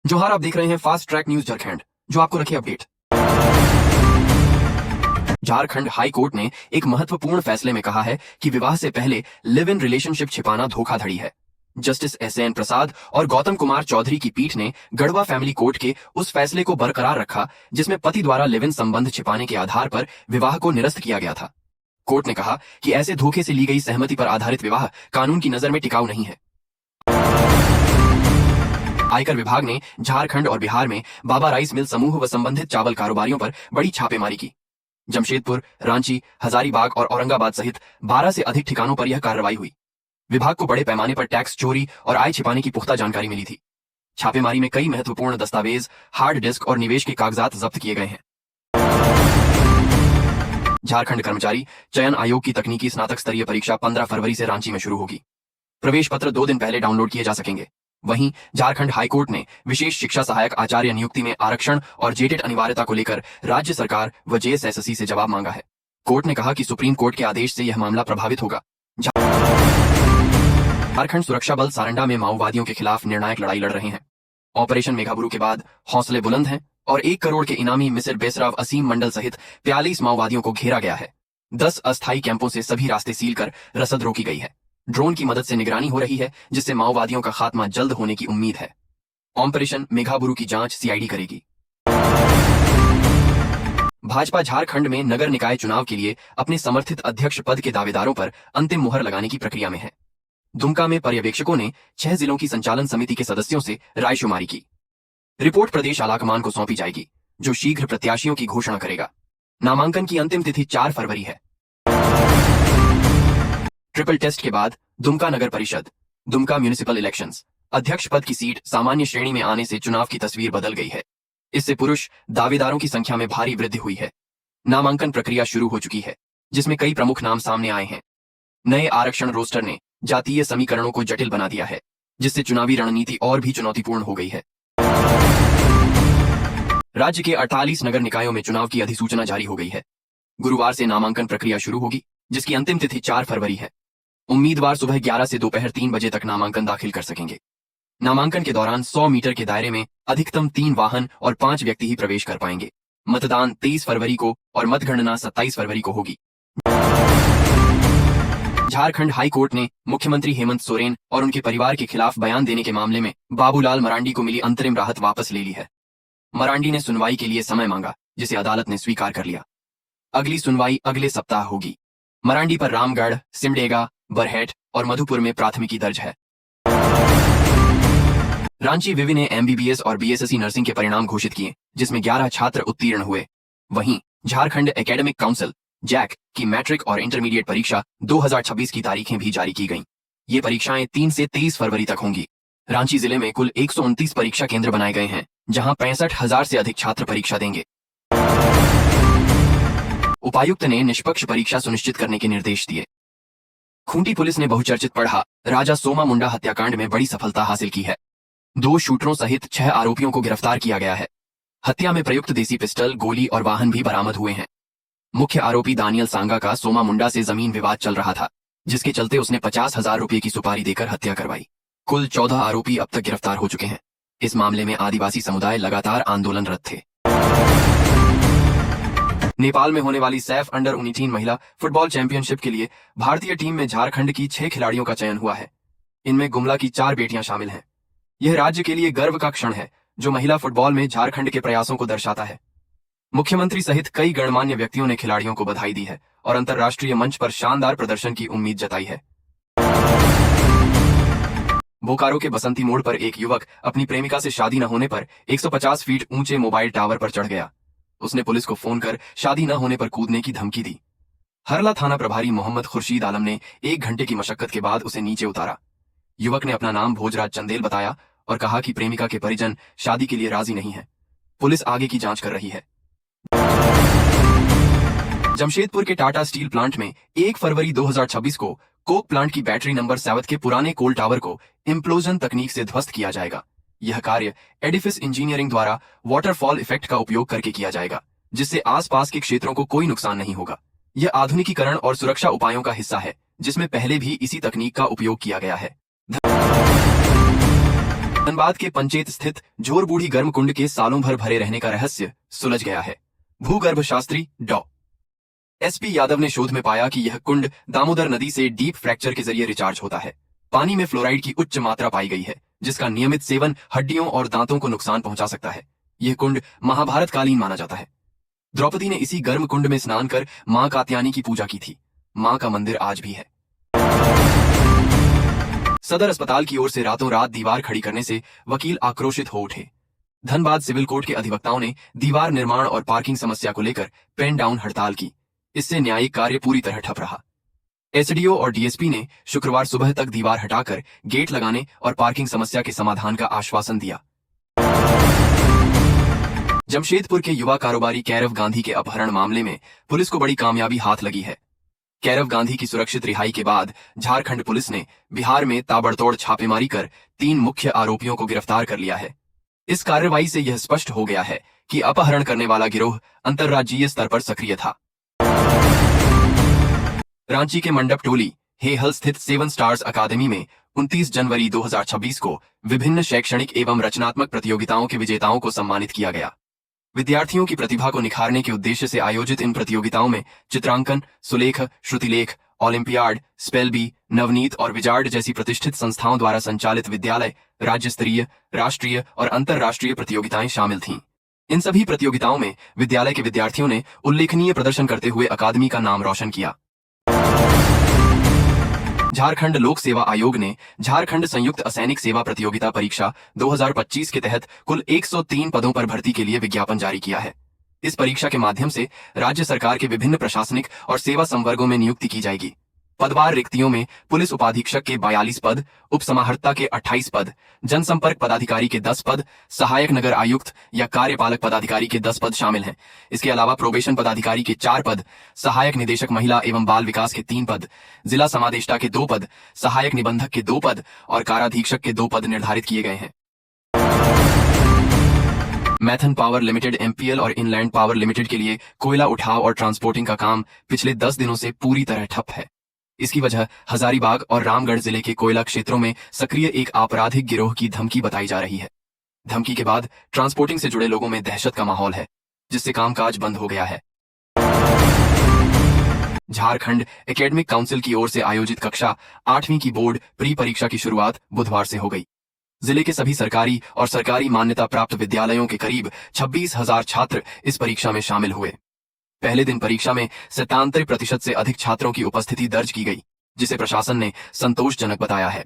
जोहार, आप देख रहे हैं फास्ट ट्रैक न्यूज झारखंड, जो आपको रखे अपडेट। झारखंड हाई कोर्ट ने एक महत्वपूर्ण फैसले में कहा है कि विवाह से पहले लिव इन रिलेशनशिप छिपाना धोखाधड़ी है। जस्टिस एसएन प्रसाद और गौतम कुमार चौधरी की पीठ ने गढ़वा फैमिली कोर्ट के उस फैसले को बरकरार रखा जिसमें पति द्वारा लिव इन संबंध छिपाने के आधार पर विवाह को निरस्त किया गया था। कोर्ट ने कहा कि ऐसे धोखे से ली गई सहमति पर आधारित विवाह कानून की नजर में टिकाऊ नहीं है। आयकर विभाग ने झारखंड और बिहार में बाबा राइस मिल समूह व संबंधित चावल कारोबारियों पर बड़ी छापेमारी की। जमशेदपुर, रांची, हजारीबाग और औरंगाबाद सहित 12 से अधिक ठिकानों पर यह कार्रवाई हुई। विभाग को बड़े पैमाने पर टैक्स चोरी और आय छिपाने की पुख्ता जानकारी मिली थी। छापेमारी में कई महत्वपूर्ण दस्तावेज, हार्ड डिस्क और निवेश के कागजात जब्त किए गए हैं। झारखंड कर्मचारी चयन आयोग की तकनीकी स्नातक स्तरीय परीक्षा 15 फरवरी से रांची में शुरू होगी। प्रवेश पत्र 2 दिन पहले डाउनलोड किए जा सकेंगे। वहीं झारखंड हाईकोर्ट ने विशेष शिक्षा सहायक आचार्य नियुक्ति में आरक्षण और जेटेट अनिवार्यता को लेकर राज्य सरकार व जेएसएससी से जवाब मांगा है। कोर्ट ने कहा कि सुप्रीम कोर्ट के आदेश से यह मामला प्रभावित होगा। झारखंड सुरक्षा बल सारंडा में माओवादियों के खिलाफ निर्णायक लड़ाई लड़ रहे हैं। ऑपरेशन मेघाबुरु के बाद हौसले बुलंद हैं और 1 करोड़ के इनामी मिसिर बेसराव असीम मंडल सहित 42 माओवादियों को घेरा गया है। 10 अस्थायी कैंपों से सभी रास्ते सील कर रसद रोकी गई है। ड्रोन की मदद से निगरानी हो रही है, जिससे माओवादियों का खात्मा जल्द होने की उम्मीद है। ऑपरेशन मेघाबुरु की जांच सीआईडी करेगी। भाजपा झारखंड में नगर निकाय चुनाव के लिए अपने समर्थित अध्यक्ष पद के दावेदारों पर अंतिम मुहर लगाने की प्रक्रिया में है। दुमका में पर्यवेक्षकों ने 6 जिलों की संचालन समिति के सदस्यों से रायशुमारी की। रिपोर्ट प्रदेश आलाकमान को सौंपी जाएगी, जो शीघ्र प्रत्याशियों की घोषणा करेगा। नामांकन की अंतिम तिथि 4 फरवरी है। ट्रिपल टेस्ट के बाद दुमका नगर परिषद, दुमका म्यूनिसिपल इलेक्शंस, अध्यक्ष पद की सीट सामान्य श्रेणी में आने से चुनाव की तस्वीर बदल गई है। इससे पुरुष दावेदारों की संख्या में भारी वृद्धि हुई है। नामांकन प्रक्रिया शुरू हो चुकी है, जिसमें कई प्रमुख नाम सामने आए हैं। नए आरक्षण रोस्टर ने जातीय समीकरणों को जटिल बना दिया है, जिससे चुनावी रणनीति और भी चुनौतीपूर्ण हो गई है। राज्य के 48 नगर निकायों में चुनाव की अधिसूचना जारी हो गई है। गुरुवार से नामांकन प्रक्रिया शुरू होगी, जिसकी अंतिम तिथि 4 फरवरी है। उम्मीदवार सुबह 11 से दोपहर 3 बजे तक नामांकन दाखिल कर सकेंगे। नामांकन के दौरान 100 मीटर के दायरे में अधिकतम 3 वाहन और 5 व्यक्ति ही प्रवेश कर पाएंगे। मतदान 23 फरवरी को और मतगणना 27 फरवरी को होगी। झारखंड हाई कोर्ट ने मुख्यमंत्री हेमंत सोरेन और उनके परिवार के खिलाफ बयान देने के मामले में बाबूलाल मरांडी को मिली अंतरिम राहत वापस ले ली है। मरांडी ने सुनवाई के लिए समय मांगा, जिसे अदालत ने स्वीकार कर लिया। अगली सुनवाई अगले सप्ताह होगी। मरांडी पर रामगढ़, सिमडेगा, बरहेट और मधुपुर में प्राथमिकी दर्ज है। रांची विवि ने एमबीबीएस और बीएसएससी नर्सिंग के परिणाम घोषित किए, जिसमें 11 छात्र उत्तीर्ण हुए। वहीं झारखंड एकेडमिक काउंसिल जैक की मैट्रिक और इंटरमीडिएट परीक्षा 2026 की तारीखें भी जारी की गईं। ये परीक्षाएं 3 से 23 फरवरी तक होंगी। रांची जिले में कुल 129 परीक्षा केंद्र बनाए गए हैं, जहां 65,000 से अधिक छात्र परीक्षा देंगे। उपायुक्त ने निष्पक्ष परीक्षा सुनिश्चित करने के निर्देश दिए। खूंटी पुलिस ने बहुचर्चित पढ़ा राजा सोमा मुंडा हत्याकांड में बड़ी सफलता हासिल की है। 2 शूटरों सहित 6 आरोपियों को गिरफ्तार किया गया है। हत्या में प्रयुक्त देसी पिस्टल, गोली और वाहन भी बरामद हुए हैं। मुख्य आरोपी दानियल सांगा का सोमा मुंडा से जमीन विवाद चल रहा था, जिसके चलते उसने 50,000 रुपये की सुपारी देकर हत्या करवाई। कुल 14 आरोपी अब तक गिरफ्तार हो चुके हैं। इस मामले में आदिवासी समुदाय लगातार आंदोलनरत थे। नेपाल में होने वाली सैफ अंडर 19 महिला फुटबॉल चैंपियनशिप के लिए भारतीय टीम में झारखंड की 6 खिलाड़ियों का चयन हुआ है। इनमें गुमला की 4 बेटियां शामिल हैं। यह राज्य के लिए गर्व का क्षण है, जो महिला फुटबॉल में झारखंड के प्रयासों को दर्शाता है। मुख्यमंत्री सहित कई गणमान्य व्यक्तियों ने खिलाड़ियों को बधाई दी है और अंतर्राष्ट्रीय मंच पर शानदार प्रदर्शन की उम्मीद जताई है। बोकारो के बसंती मोड़ पर एक युवक अपनी प्रेमिका से शादी न होने पर 150 फीट ऊंचे मोबाइल टावर पर चढ़ गया। उसने पुलिस को फोन कर शादी न होने पर कूदने की धमकी दी। हरला थाना प्रभारी मोहम्मद खुर्शीद आलम ने 1 घंटे की मशक्कत के बाद उसे नीचे उतारा। युवक ने अपना नाम भोजराज चंदेल बताया और कहा कि प्रेमिका के परिजन शादी के लिए राजी नहीं है। पुलिस आगे की जांच कर रही है। जमशेदपुर के टाटा स्टील प्लांट में 1 फरवरी 2026 को कोक प्लांट की बैटरी नंबर 7 के पुराने कोल टावर को इम्प्लोजन तकनीक से ध्वस्त किया जाएगा। यह कार्य एडिफिस इंजीनियरिंग द्वारा वाटरफॉल इफेक्ट का उपयोग करके किया जाएगा, जिससे आसपास के क्षेत्रों को कोई नुकसान नहीं होगा। यह आधुनिकीकरण और सुरक्षा उपायों का हिस्सा है, जिसमें पहले भी इसी तकनीक का उपयोग किया गया है। धनबाद के पंचेत स्थित झोरबूढ़ी गर्म कुंड के सालों भर भरे रहने का रहस्य सुलझ गया है। भूगर्भ शास्त्री डॉ एसपी यादव ने शोध में पाया कि यह कुंड दामोदर नदी से डीप फ्रैक्चर के जरिए रिचार्ज होता है। पानी में फ्लोराइड की उच्च मात्रा पाई गई है, जिसका नियमित सेवन हड्डियों और दांतों को नुकसान पहुंचा सकता है। यह कुंड महाभारत कालीन माना जाता है। द्रौपदी ने इसी गर्म कुंड में स्नान कर मां कात्यायनी की पूजा की थी। मां का मंदिर आज भी है। सदर अस्पताल की ओर से रातों रात दीवार खड़ी करने से वकील आक्रोशित हो उठे। धनबाद सिविल कोर्ट के अधिवक्ताओं ने दीवार निर्माण और पार्किंग समस्या को लेकर पेन डाउन हड़ताल की। इससे न्यायिक कार्य पूरी तरह ठप रहा। एसडीओ और डीएसपी ने शुक्रवार सुबह तक दीवार हटाकर गेट लगाने और पार्किंग समस्या के समाधान का आश्वासन दिया। जमशेदपुर के युवा कारोबारी कैरव गांधी के अपहरण मामले में पुलिस को बड़ी कामयाबी हाथ लगी है। कैरव गांधी की सुरक्षित रिहाई के बाद झारखंड पुलिस ने बिहार में ताबड़तोड़ छापेमारी कर 3 मुख्य आरोपियों को गिरफ्तार कर लिया है। इस कार्रवाई से यह स्पष्ट हो गया है कि अपहरण करने वाला गिरोह अंतर्राज्यीय स्तर पर सक्रिय था। रांची के मंडप टोली हेहल स्थित 7 स्टार्स अकादमी में 29 जनवरी 2026 को विभिन्न शैक्षणिक एवं रचनात्मक प्रतियोगिताओं के विजेताओं को सम्मानित किया गया। विद्यार्थियों की प्रतिभा को निखारने के उद्देश्य से आयोजित इन प्रतियोगिताओं में चित्रांकन, सुलेख, श्रुतिलेख, ओलंपियाड, स्पेलबी, नवनीत और विजार्ड जैसी प्रतिष्ठित संस्थाओं द्वारा संचालित विद्यालय, राज्य स्तरीय, राष्ट्रीय और अंतर्राष्ट्रीय प्रतियोगिताएं शामिल थीं। इन सभी प्रतियोगिताओं में विद्यालय के विद्यार्थियों ने उल्लेखनीय प्रदर्शन करते हुए अकादमी का नाम रोशन किया। झारखंड लोक सेवा आयोग ने झारखंड संयुक्त असैनिक सेवा प्रतियोगिता परीक्षा 2025 के तहत कुल 103 पदों पर भर्ती के लिए विज्ञापन जारी किया है। इस परीक्षा के माध्यम से राज्य सरकार के विभिन्न प्रशासनिक और सेवा संवर्गों में नियुक्ति की जाएगी। पदवार रिक्तियों में पुलिस उपाधीक्षक के 42 पद, उप समाहर्ता के 28 पद, जनसंपर्क पदाधिकारी के 10 पद, सहायक नगर आयुक्त या कार्यपालक पदाधिकारी के 10 पद शामिल हैं। इसके अलावा प्रोबेशन पदाधिकारी के 4 पद, सहायक निदेशक महिला एवं बाल विकास के 3 पद, जिला समादेष्टा के 2 पद, सहायक निबंधक के 2 पद और काराधीक्षक के 2 पद निर्धारित किए गए हैं। मैथन पावर लिमिटेड एमपीएल और इनलैंड पावर लिमिटेड के लिए कोयला उठाव और ट्रांसपोर्टिंग का काम पिछले 10 दिनों से पूरी तरह ठप है। इसकी वजह हजारीबाग और रामगढ़ जिले के कोयला क्षेत्रों में सक्रिय एक आपराधिक गिरोह की धमकी बताई जा रही है। धमकी के बाद ट्रांसपोर्टिंग से जुड़े लोगों में दहशत का माहौल है, जिससे कामकाज बंद हो गया है। झारखंड एकेडमिक काउंसिल की ओर से आयोजित कक्षा 8वीं की बोर्ड प्री परीक्षा की शुरुआत बुधवार से हो गई। जिले के सभी सरकारी और सरकारी मान्यता प्राप्त विद्यालयों के करीब 26,000 छात्र इस परीक्षा में शामिल हुए। पहले दिन परीक्षा में 97% से अधिक छात्रों की उपस्थिति दर्ज की गई, जिसे प्रशासन ने संतोषजनक बताया है।